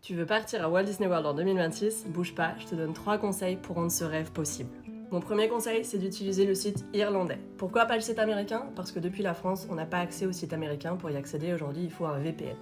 Tu veux partir à Walt Disney World en 2026? Bouge pas, je te donne 3 conseils pour rendre ce rêve possible. Mon premier conseil, c'est d'utiliser le site irlandais. Pourquoi pas le site américain? Parce que depuis la France, on n'a pas accès au site américain. Pour y accéder aujourd'hui, il faut un VPN.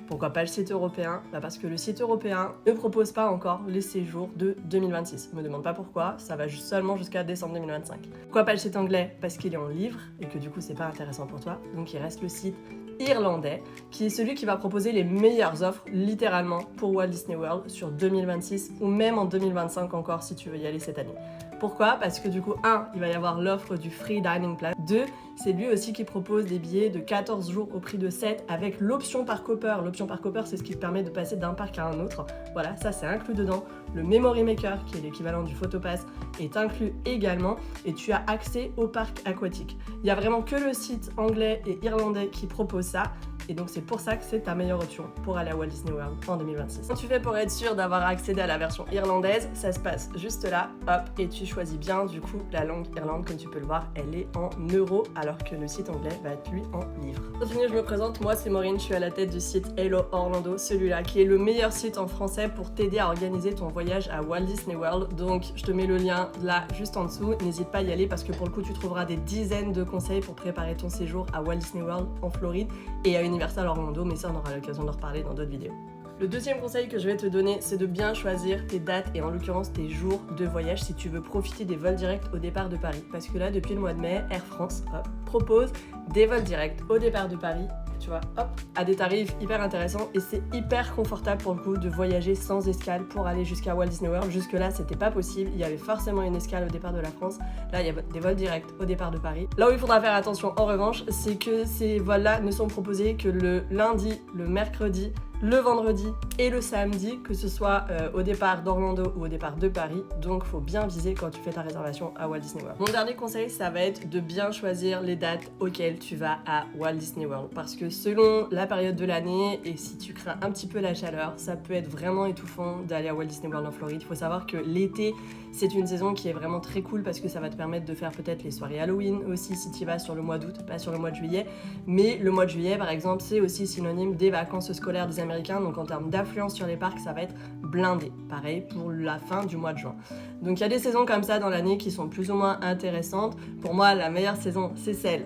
Pourquoi pas le site européen? Parce que le site européen ne propose pas encore les séjours de 2026. Me demande pas pourquoi, ça va seulement jusqu'à décembre 2025. Pourquoi pas le site anglais? Parce qu'il est en livre et que du coup c'est pas intéressant pour toi. Donc il reste le site irlandais, qui est celui qui va proposer les meilleures offres littéralement pour Walt Disney World sur 2026 ou même en 2025 encore si tu veux y aller cette année. Pourquoi? Parce que du coup, 1, il va y avoir l'offre du Free Dining Plan. 2, c'est lui aussi qui propose des billets de 14 jours au prix de 7 avec l'option Park Hopper. L'option Park Hopper, c'est ce qui te permet de passer d'un parc à un autre. Voilà, ça c'est inclus dedans. Le Memory Maker, qui est l'équivalent du Photopass, est inclus également et tu as accès au parc aquatique. Il n'y a vraiment que le site anglais et irlandais qui propose ça. Et donc c'est pour ça que c'est ta meilleure option pour aller à Walt Disney World en 2026. Comment tu fais pour être sûr d'avoir accédé à la version irlandaise? Ça se passe juste là, hop, et tu choisis bien du coup la langue irlande, comme tu peux le voir, elle est en euro, alors que le site anglais va être lui en livre. Pour finir, je me présente, moi c'est Maureen, je suis à la tête du site Hello Orlando, celui-là qui est le meilleur site en français pour t'aider à organiser ton voyage à Walt Disney World. Donc je te mets le lien là juste en dessous, n'hésite pas à y aller parce que pour le coup tu trouveras des dizaines de conseils pour préparer ton séjour à Walt Disney World en Floride et à Universal Orlando, mais ça on aura l'occasion d'en reparler dans d'autres vidéos. Le deuxième conseil que je vais te donner, c'est de bien choisir tes dates et en l'occurrence tes jours de voyage si tu veux profiter des vols directs au départ de Paris. Parce que là, depuis le mois de mai, Air France propose des vols directs au départ de Paris, tu vois, hop, à des tarifs hyper intéressants et c'est hyper confortable pour le coup de voyager sans escale pour aller jusqu'à Walt Disney World. Jusque là, c'était pas possible, il y avait forcément une escale au départ de la France. Là, il y a des vols directs au départ de Paris. Là où il faudra faire attention en revanche, c'est que ces vols-là ne sont proposés que le lundi, le mercredi, le vendredi et le samedi, que ce soit au départ d'Orlando ou au départ de Paris. Donc faut bien viser quand tu fais ta réservation à Walt Disney World. Mon dernier conseil, ça va être de bien choisir les dates auxquelles tu vas à Walt Disney World. Parce que selon la période de l'année et si tu crains un petit peu la chaleur, ça peut être vraiment étouffant d'aller à Walt Disney World en Floride. Il faut savoir que l'été, c'est une saison qui est vraiment très cool parce que ça va te permettre de faire peut-être les soirées Halloween aussi si tu y vas sur le mois d'août, pas sur le mois de juillet. Mais le mois de juillet, par exemple, c'est aussi synonyme des vacances scolaires des Américains. Donc en termes d'affluence sur les parcs, ça va être blindé. Pareil pour la fin du mois de juin. Donc il y a des saisons comme ça dans l'année qui sont plus ou moins intéressantes. Pour moi, la meilleure saison, c'est celle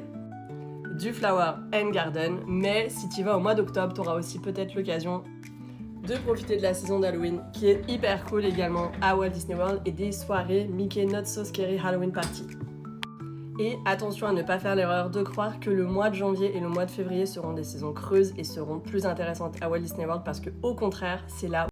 du Flower and Garden. Mais si tu vas au mois d'octobre, tu auras aussi peut-être l'occasion de profiter de la saison d'Halloween qui est hyper cool également à Walt Disney World et des soirées Mickey Not So Scary Halloween Party. Et attention à ne pas faire l'erreur de croire que le mois de janvier et le mois de février seront des saisons creuses et seront plus intéressantes à Walt Disney World parce que au contraire, c'est là